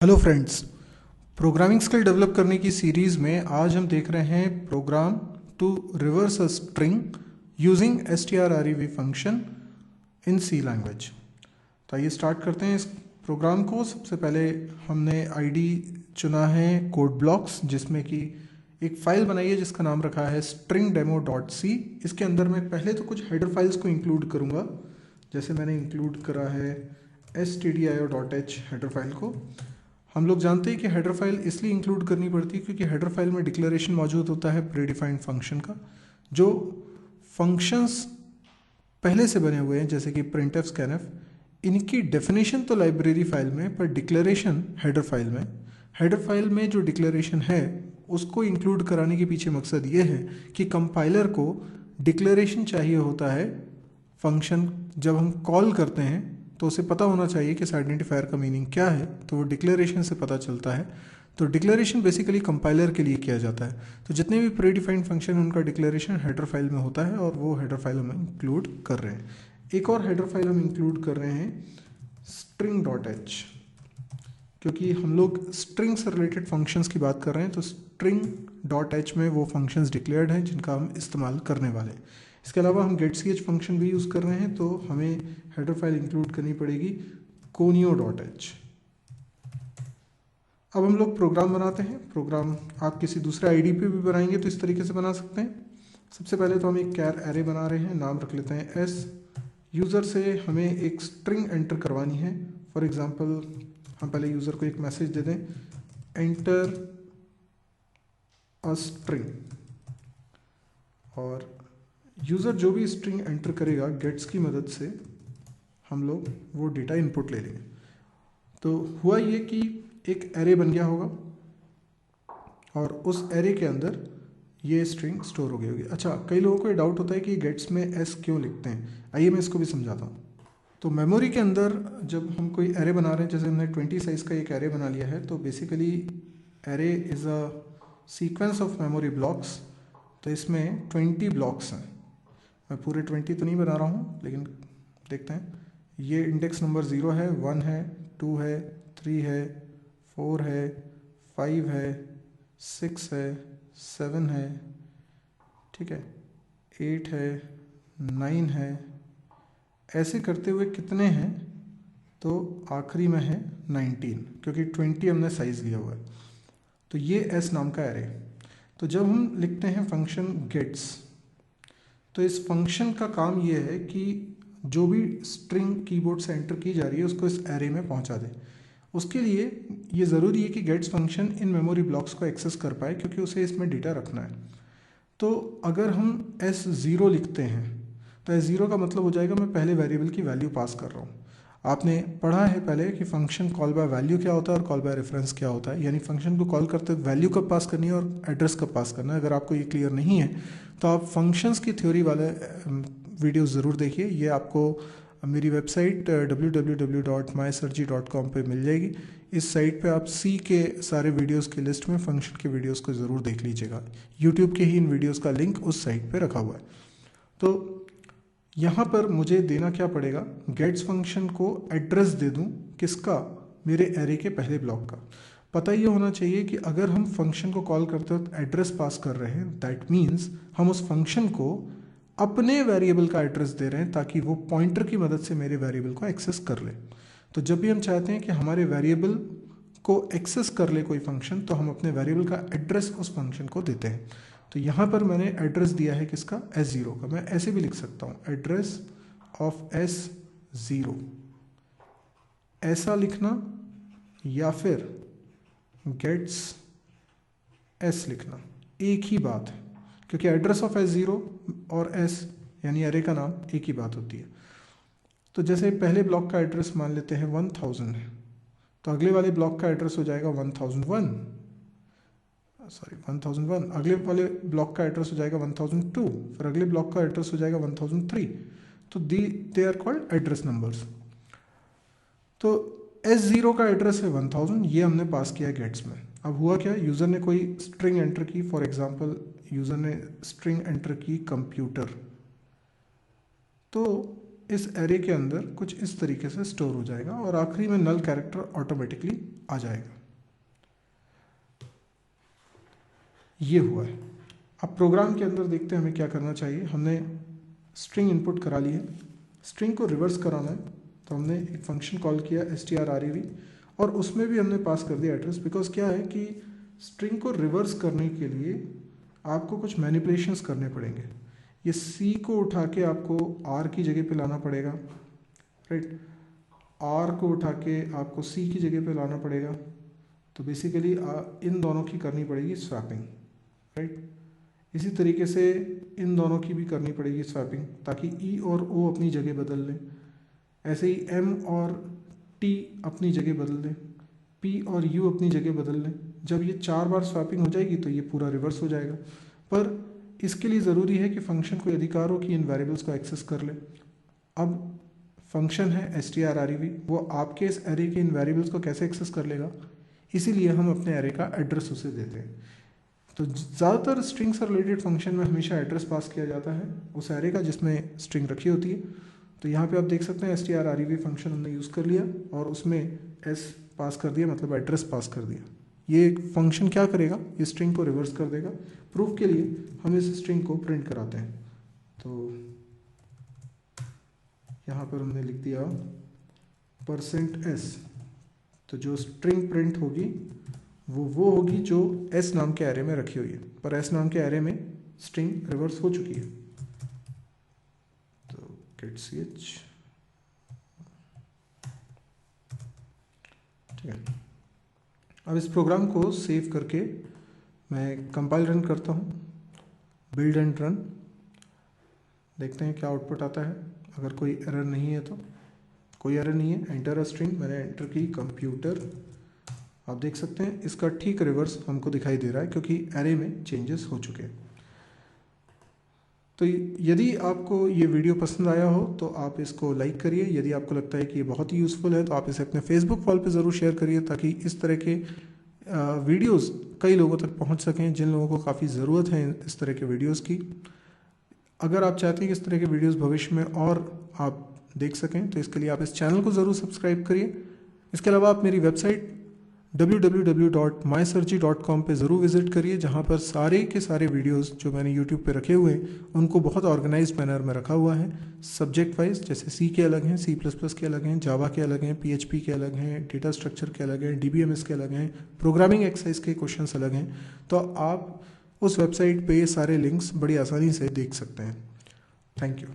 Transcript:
Hello friends. Programming skill develop करने की series में आज हम देख रहे हैं program to reverse a string using strrev function in C language. तो आइए स्टार्ट करते हैं इस प्रोग्राम को। सबसे पहले हमने आईडी चुना है कोड ब्लॉक्स, जिसमें कि एक फ़ाइल बनाई है जिसका नाम रखा है stringdemo.c। इसके अंदर मैं पहले तो कुछ हेडर फाइल्स को इंक्लूड करूँगा, जैसे मैंने इंक्लूड करा है stdio.h हेडर फाइल को। हम लोग जानते हैं कि हेडर फाइल इसलिए इंक्लूड करनी पड़ती है क्योंकि हेडर फाइल में डिक्लेरेशन मौजूद होता है प्रीडिफाइंड फंक्शन का। जो फंक्शंस पहले से बने हुए हैं जैसे कि printf scanf, इनकी डेफिनेशन तो लाइब्रेरी फाइल में, पर डिक्लेरेशन हेडर फाइल में। हेडर फाइल में जो डिक्लेरेशन है उसको इंक्लूड कराने के पीछे मकसद ये है कि कंपाइलर को डिक्लेरेशन चाहिए होता है। फंक्शन जब हम कॉल करते हैं तो उसे पता होना चाहिए कि इस आइडेंटिफायर का मीनिंग क्या है, तो वो डिक्लेरेशन से पता चलता है। तो डिक्लेरेशन बेसिकली कंपाइलर के लिए किया जाता है। तो जितने भी प्रीडिफाइंड फंक्शन उनका डिक्लेरेशन हेडर फाइल में होता है और वो हेडर फाइल हम इंक्लूड कर रहे हैं। एक और हेडर फाइल हम इंक्लूड कर रहे हैं string.h, क्योंकि हम लोग स्ट्रिंग से रिलेटेड फंक्शंस की बात कर रहे हैं। तो string.h में वो फंक्शंस डिक्लेयर्ड हैं जिनका हम इस्तेमाल करने वाले हैं। इसके अलावा हम getch फंक्शन भी यूज़ कर रहे हैं, तो हमें हेडर फाइल इंक्लूड करनी पड़ेगी conio.h। अब हम लोग प्रोग्राम बनाते हैं। प्रोग्राम आप किसी दूसरे आईडी पे भी बनाएंगे तो इस तरीके से बना सकते हैं। सबसे पहले तो हम एक कैर एरे बना रहे हैं, नाम रख लेते हैं s। यूज़र से हमें एक स्ट्रिंग एंटर करवानी है। फॉर एग्जांपल हम पहले यूज़र को एक मैसेज दे दें, एंटर अ स्ट्रिंग, और यूज़र जो भी स्ट्रिंग एंटर करेगा गेट्स की मदद से हम लोग वो डेटा इनपुट ले लेंगे। तो हुआ ये कि एक एरे बन गया होगा और उस एरे के अंदर ये स्ट्रिंग स्टोर हो गई होगी। अच्छा, कई लोगों को ये डाउट होता है कि गेट्स में एस क्यों लिखते हैं। आइए मैं इसको भी समझाता हूँ। तो मेमोरी के अंदर जब हम कोई एरे बना रहे हैं, जैसे हमने 20 साइज़ का एक एरे बना लिया है, तो basically array is a sequence of memory blocks. तो इसमें 20 ब्लॉक्स हैं। मैं पूरे 20 तो नहीं बना रहा हूँ, लेकिन देखते हैं। ये इंडेक्स नंबर 0 है, 1 है, 2 है, 3 है, 4 है, 5 है, 6 है, 7 है, ठीक है, 8 है, 9 है। ऐसे करते हुए कितने हैं, तो आखिरी में है 19, क्योंकि 20 हमने साइज़ लिया हुआ है। तो ये एस नाम का एरे। तो जब हम लिखते हैं फंक्शन गेट्स, तो इस फंक्शन का काम ये है कि जो भी स्ट्रिंग कीबोर्ड से एंटर की जा रही है उसको इस एरे में पहुंचा दे। उसके लिए ये ज़रूरी है कि gets function in memory blocks को एक्सेस कर पाए, क्योंकि उसे इसमें डेटा रखना है। तो अगर हम S0 लिखते हैं तो S0 का मतलब हो जाएगा मैं पहले वेरिएबल की वैल्यू पास कर रहा हूँ। आपने पढ़ा है पहले कि फंक्शन कॉल बाय वैल्यू क्या होता है और कॉल बाय रेफरेंस क्या होता है, यानी फंक्शन को कॉल करते वक्त वैल्यू कब पास करनी है और एड्रेस कब पास करना है। अगर आपको ये क्लियर नहीं है तो आप फंक्शंस की थ्योरी वाले वीडियोस ज़रूर देखिए। ये आपको मेरी वेबसाइट www.mysurgy.com पे मिल जाएगी। इस साइट पे आप सी के सारे वीडियोस की लिस्ट में फंक्शन के वीडियोस को ज़रूर देख लीजिएगा। यूट्यूब के ही इन वीडियोस का लिंक उस साइट पे रखा हुआ है। तो यहाँ पर मुझे देना क्या पड़ेगा, गेट्स फंक्शन को एड्रेस दे दूँ किसका, मेरे एरे के पहले ब्लॉक का। पता ये होना चाहिए कि अगर हम फंक्शन को कॉल करते वक्त एड्रेस पास कर रहे हैं, दैट मीन्स हम उस फंक्शन को अपने वेरिएबल का एड्रेस दे रहे हैं ताकि वो पॉइंटर की मदद से मेरे वेरिएबल को एक्सेस कर ले। तो जब भी हम चाहते हैं कि हमारे वेरिएबल को एक्सेस कर ले कोई फंक्शन, तो हम अपने वेरिएबल का एड्रेस उस फंक्शन को देते हैं। तो यहाँ पर मैंने एड्रेस दिया है किसका, S0 का। मैं ऐसे भी लिख सकता हूँ, एड्रेस ऑफ S0, ऐसा लिखना, या फिर गेट्स S लिखना, एक ही बात है, क्योंकि एड्रेस ऑफ S0 और S यानी एरे का नाम एक ही बात होती है। तो जैसे पहले ब्लॉक का एड्रेस मान लेते हैं 1000 है, तो अगले वाले ब्लॉक का एड्रेस हो जाएगा 1001, अगले वाले ब्लॉक का एड्रेस हो जाएगा 1002, फिर अगले ब्लॉक का एड्रेस हो जाएगा 1003। तो they are called address numbers. तो S0 का एड्रेस है 1000, ये हमने पास किया गेट्स में। अब हुआ क्या, यूज़र ने कोई स्ट्रिंग एंटर की। फॉर एग्जांपल यूज़र ने स्ट्रिंग एंटर की कंप्यूटर, तो इस एरे के अंदर कुछ इस तरीके से स्टोर हो जाएगा और आखिरी में नल कैरेक्टर ऑटोमेटिकली आ जाएगा। ये हुआ है। अब प्रोग्राम के अंदर देखते हैं हमें क्या करना चाहिए। हमने स्ट्रिंग इनपुट करा ली है, स्ट्रिंग को रिवर्स कराना है तो हमने एक फंक्शन कॉल किया strrev और उसमें भी हमने पास कर दिया एड्रेस। बिकॉज क्या है कि स्ट्रिंग को रिवर्स करने के लिए आपको कुछ मैनिपुलेशंस करने पड़ेंगे। ये सी को उठा के आपको आर की जगह पे लाना पड़ेगा, राइट। आर को उठा के आपको सी की जगह पे लाना पड़ेगा। तो बेसिकली इन दोनों की करनी पड़ेगी स्वैपिंग, राइट। इसी तरीके से इन दोनों की भी करनी पड़ेगी स्वैपिंग ताकि ई और ओ अपनी जगह बदल लें। ऐसे ही एम और टी अपनी जगह बदल लें, पी और यू अपनी जगह बदल लें। जब ये 4 बार स्वैपिंग हो जाएगी तो ये पूरा रिवर्स हो जाएगा। पर इसके लिए ज़रूरी है कि फंक्शन को अधिकार हो कि इन वेरिएबल्स को एक्सेस कर ले। अब फंक्शन है strrev, वो आपके इस एरे के इन वेरिएबल्स को कैसे एक्सेस कर लेगा, इसीलिए हम अपने एरे का एड्रेस उसे देते हैं। तो ज़्यादातर स्ट्रिंग से रिलेटेड फंक्शन में हमेशा एड्रेस पास किया जाता है उस एरे का जिसमें स्ट्रिंग रखी होती है। तो यहाँ पे आप देख सकते हैं strrev फंक्शन हमने यूज़ कर लिया और उसमें s पास कर दिया, मतलब एड्रेस पास कर दिया। ये फंक्शन क्या करेगा, ये स्ट्रिंग को रिवर्स कर देगा। प्रूफ के लिए हम इस स्ट्रिंग को प्रिंट कराते हैं। तो यहाँ पर हमने लिख दिया %s। तो जो स्ट्रिंग प्रिंट होगी वो होगी जो s नाम के एरे में रखी हुई है, पर s नाम के एरे में स्ट्रिंग रिवर्स हो चुकी है। तो गेट ch, ठीक है। अब इस प्रोग्राम को सेव करके मैं कंपाइल रन करता हूँ, बिल्ड एंड रन। देखते हैं क्या आउटपुट आता है। अगर कोई एरर नहीं है तो कोई एरर नहीं है। एंटर अ स्ट्रिंग, मैंने एंटर की कंप्यूटर। आप देख सकते हैं इसका ठीक रिवर्स हमको दिखाई दे रहा है क्योंकि एरे में चेंजेस हो चुके हैं। तो यदि आपको ये वीडियो पसंद आया हो तो आप इसको लाइक करिए। यदि आपको लगता है कि ये बहुत ही यूज़फुल है तो आप इसे अपने फेसबुक वॉल पे ज़रूर शेयर करिए ताकि इस तरह के वीडियोस कई लोगों तक पहुंच सकें जिन लोगों को काफ़ी ज़रूरत है इस तरह के वीडियोस की। अगर आप चाहते हैं कि इस तरह के वीडियोस भविष्य में और आप देख सकें तो इसके लिए आप इस चैनल को ज़रूर सब्सक्राइब करिए। इसके अलावा आप मेरी वेबसाइट www.mysurgy.com पे ज़रूर विज़िट करिए, जहाँ पर सारे के सारे वीडियोस जो मैंने YouTube पे रखे हुए हैं उनको बहुत ऑर्गेनाइज्ड मैनर में रखा हुआ है, सब्जेक्ट वाइज। जैसे C के अलग हैं, C++ के अलग हैं, जावा के अलग हैं, PHP के अलग हैं, डेटा स्ट्रक्चर के अलग हैं, DBMS के अलग हैं, प्रोग्रामिंग एक्सरसाइज के क्वेश्चंस अलग हैं। तो आप उस वेबसाइट पे ये सारे लिंक्स बड़ी आसानी से देख सकते हैं। Thank you.